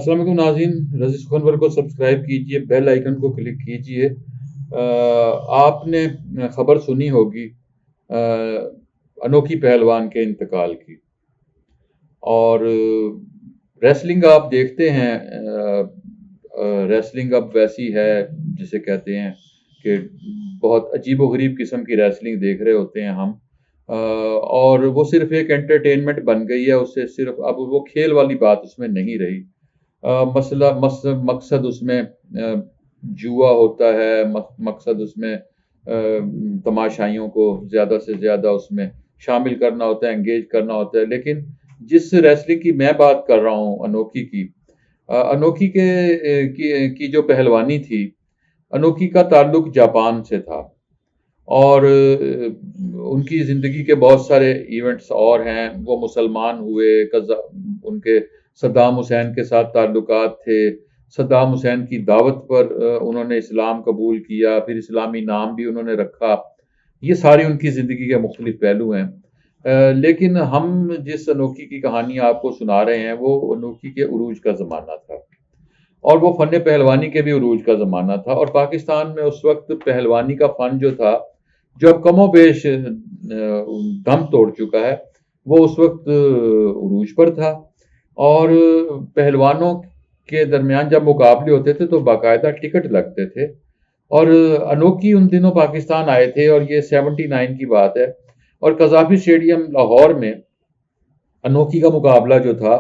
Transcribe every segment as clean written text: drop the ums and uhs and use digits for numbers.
السلام علیکم ناظرین، رضی سخنور کو سبسکرائب کیجئے، بیل آئیکن کو کلک کیجئے۔ آپ نے خبر سنی ہوگی انوکھی پہلوان کے انتقال کی، اور ریسلنگ آپ دیکھتے ہیں، ریسلنگ اب ویسی ہے جسے کہتے ہیں کہ بہت عجیب و غریب قسم کی ریسلنگ دیکھ رہے ہوتے ہیں ہم، اور وہ صرف ایک انٹرٹینمنٹ بن گئی ہے، اس سے صرف اب وہ کھیل والی بات اس میں نہیں رہی۔ مقصد اس میں جوا ہوتا ہے، مقصد اس میں تماشائیوں کو زیادہ سے زیادہ اس میں شامل کرنا ہوتا ہے، انگیج کرنا ہوتا ہے۔ لیکن جس ریسلنگ کی میں بات کر رہا ہوں، انوکھی کی جو پہلوانی تھی، انوکھی کا تعلق جاپان سے تھا، اور ان کی زندگی کے بہت سارے ایونٹس اور ہیں۔ وہ مسلمان ہوئے، ان کے صدام حسین کے ساتھ تعلقات تھے، صدام حسین کی دعوت پر انہوں نے اسلام قبول کیا، پھر اسلامی نام بھی انہوں نے رکھا۔ یہ ساری ان کی زندگی کے مختلف پہلو ہیں، لیکن ہم جس انوکھی کی کہانی آپ کو سنا رہے ہیں وہ انوکھی کے عروج کا زمانہ تھا، اور وہ فن پہلوانی کے بھی عروج کا زمانہ تھا، اور پاکستان میں اس وقت پہلوانی کا فن جو تھا، جو اب کم و بیش دم توڑ چکا ہے، وہ اس وقت عروج پر تھا۔ اور پہلوانوں کے درمیان جب مقابلے ہوتے تھے تو باقاعدہ ٹکٹ لگتے تھے، اور انوکھی ان دنوں پاکستان آئے تھے، اور یہ 79 کی بات ہے، اور قذافی اسٹیڈیم لاہور میں انوکھی کا مقابلہ جو تھا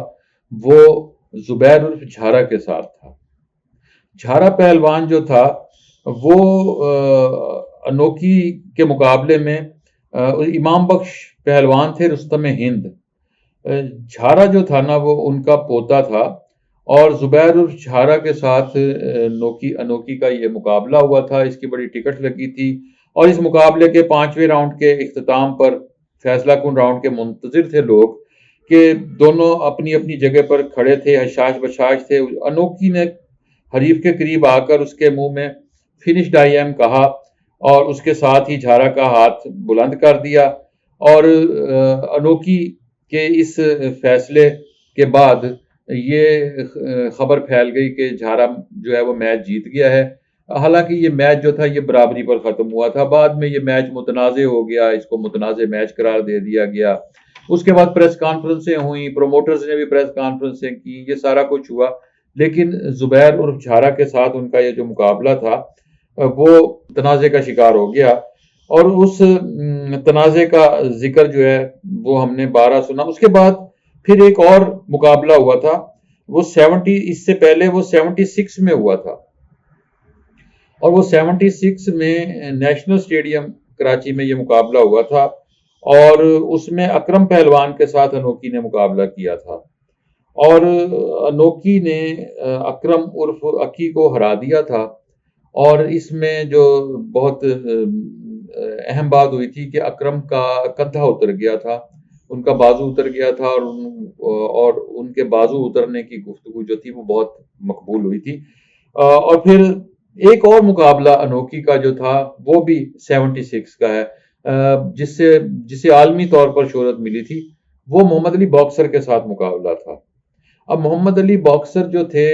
وہ زبیر عرف جھارا کے ساتھ تھا۔ جھارا پہلوان جو تھا وہ انوکھی کے مقابلے میں امام بخش پہلوان تھے، رستم ہند۔ جھارا جو تھا نا وہ ان کا پوتا تھا، اور زبیر عرف جھارا کے ساتھ انوکھی کا یہ مقابلہ ہوا تھا۔ اس کی بڑی ٹکٹ لگی تھی، اور اس مقابلے کے 5ویں راؤنڈ کے اختتام پر فیصلہ کن راؤنڈ کے منتظر تھے لوگ، کہ دونوں اپنی اپنی جگہ پر کھڑے تھے، حشاش بشاش تھے۔ انوکھی نے حریف کے قریب آ کر اس کے منہ میں فنش ڈائی ایم کہا، اور اس کے ساتھ ہی جھارا کا ہاتھ بلند کر دیا، اور انوکھی کے اس فیصلے کے بعد یہ خبر پھیل گئی کہ جھارا جو ہے وہ میچ جیت گیا ہے۔ حالانکہ یہ میچ جو تھا یہ برابری پر ختم ہوا تھا، بعد میں یہ میچ متنازع ہو گیا، اس کو متنازع میچ قرار دے دیا گیا۔ اس کے بعد پریس کانفرنسیں ہوئیں، پروموٹرز نے بھی پریس کانفرنسیں کی، یہ سارا کچھ ہوا، لیکن زبیر عرف جھارا کے ساتھ ان کا یہ جو مقابلہ تھا وہ تنازع کا شکار ہو گیا، اور اس تنازع کا ذکر جو ہے وہ ہم نے 12 سنا۔ اس کے بعد پھر ایک اور مقابلہ ہوا تھا، وہ اس سے پہلے وہ 76 میں ہوا تھا، اور وہ 76 میں نیشنل اسٹیڈیم کراچی میں یہ مقابلہ ہوا تھا، اور اس میں اکرم پہلوان کے ساتھ انوکھی نے مقابلہ کیا تھا، اور انوکھی نے اکرم عرف اکی کو ہرا دیا تھا۔ اور اس میں جو بہت اہم بات ہوئی تھی کہ اکرم کا کندھا اتر گیا تھا، ان کا بازو اتر گیا تھا، اور ان کے بازو اترنے کی گفتگو جو تھی وہ بہت مقبول ہوئی تھی۔ اور پھر ایک اور مقابلہ انوکھی کا جو تھا وہ بھی 76 کا ہے، جسے عالمی طور پر شہرت ملی تھی، وہ محمد علی باکسر کے ساتھ مقابلہ تھا۔ اب محمد علی باکسر جو تھے،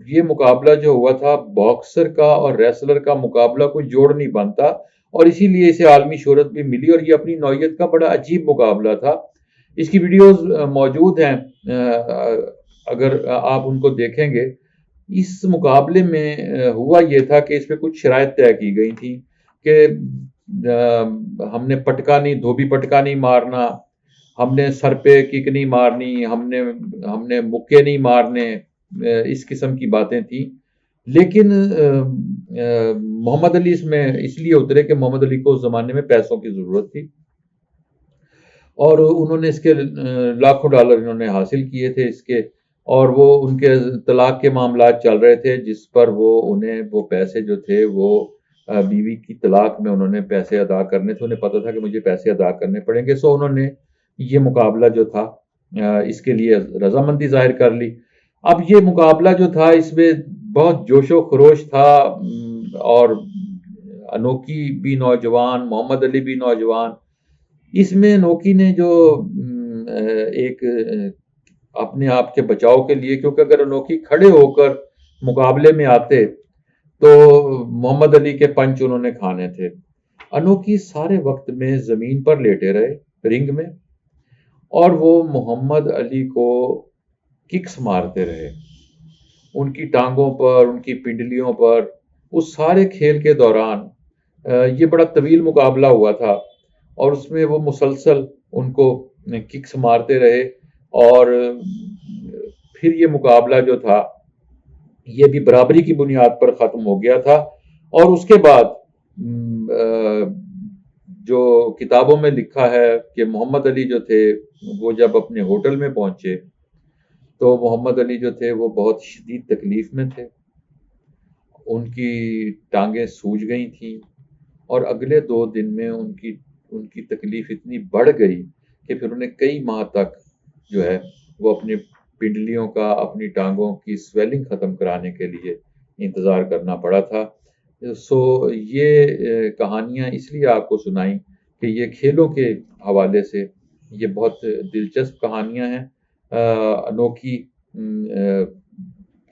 یہ مقابلہ جو ہوا تھا باکسر کا اور ریسلر کا مقابلہ کوئی جوڑ نہیں بنتا، اور اسی لیے اسے عالمی شہرت بھی ملی، اور یہ اپنی نوعیت کا بڑا عجیب مقابلہ تھا۔ اس کی ویڈیوز موجود ہیں، اگر آپ ان کو دیکھیں گے۔ اس مقابلے میں ہوا یہ تھا کہ اس پہ کچھ شرائط طے کی گئی تھیں کہ ہم نے دھوبی پٹکا نہیں مارنا، ہم نے سر پہ کک نہیں مارنی، ہم نے مکے نہیں مارنے، اس قسم کی باتیں تھیں۔ لیکن محمد علی اس میں اس لیے اترے کہ محمد علی کو اس زمانے میں پیسوں کی ضرورت تھی، اور انہوں نے اس کے لاکھوں ڈالر انہوں نے حاصل کیے تھے اس کے، اور وہ ان کے طلاق کے معاملات چل رہے تھے، جس پر وہ پیسے جو تھے وہ بیوی کی طلاق میں انہوں نے پیسے ادا کرنے تھے، انہیں پتا تھا کہ مجھے پیسے ادا کرنے پڑیں گے، سو انہوں نے یہ مقابلہ جو تھا اس کے لیے رضامندی ظاہر کر لی۔ اب یہ مقابلہ جو تھا اس میں بہت جوش و خروش تھا، اور انوکھی بھی نوجوان، محمد علی بھی نوجوان۔ اس میں انوکھی نے جو ایک اپنے آپ کے بچاؤ کے لیے، کیونکہ اگر انوکھی کھڑے ہو کر مقابلے میں آتے تو محمد علی کے پنچ انہوں نے کھانے تھے۔ انوکھی سارے وقت میں زمین پر لیٹے رہے رنگ میں، اور وہ محمد علی کو ککس مارتے رہے ان کی ٹانگوں پر، ان کی پنڈلیوں پر۔ اس سارے کھیل کے دوران یہ بڑا طویل مقابلہ ہوا تھا، اور اس میں وہ مسلسل ان کو ککس مارتے رہے، اور پھر یہ مقابلہ جو تھا یہ بھی برابری کی بنیاد پر ختم ہو گیا تھا۔ اور اس کے بعد جو کتابوں میں لکھا ہے کہ محمد علی جو تھے وہ جب اپنے ہوٹل میں پہنچے تو محمد علی جو تھے وہ بہت شدید تکلیف میں تھے، ان کی ٹانگیں سوج گئی تھیں، اور اگلے 2 دن میں ان کی تکلیف اتنی بڑھ گئی کہ پھر انہیں کئی ماہ تک جو ہے وہ اپنی پنڈلیوں کا، اپنی ٹانگوں کی سویلنگ ختم کرانے کے لیے انتظار کرنا پڑا تھا۔ سو یہ کہانیاں اس لیے آپ کو سنائیں کہ یہ کھیلوں کے حوالے سے یہ بہت دلچسپ کہانیاں ہیں۔ انوکھی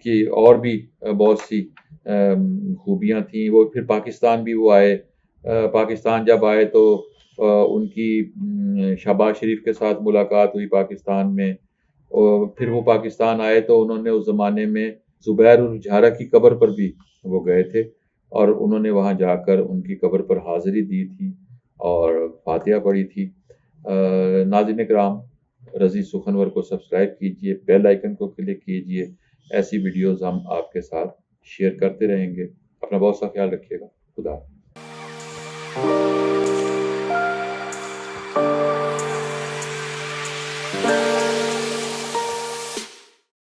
کی اور بھی بہت سی خوبیاں تھیں۔ وہ پھر پاکستان بھی وہ آئے، پاکستان جب آئے تو ان کی شہباز شریف کے ساتھ ملاقات ہوئی پاکستان میں، اور پھر وہ پاکستان آئے تو انہوں نے اس زمانے میں زبیر الجھارہ کی قبر پر بھی وہ گئے تھے، اور انہوں نے وہاں جا کر ان کی قبر پر حاضری دی تھی اور فاتحہ پڑھی تھی۔ ناظرین کرام، رضی سخنور کو سبسکرائب کیجئے، بیل آئیکن کو کلک کیجئے، ایسی ویڈیوز ہم آپ کے ساتھ شیئر کرتے رہیں گے۔ اپنا بہت سا خیال رکھیے گا۔ خدا حافظ۔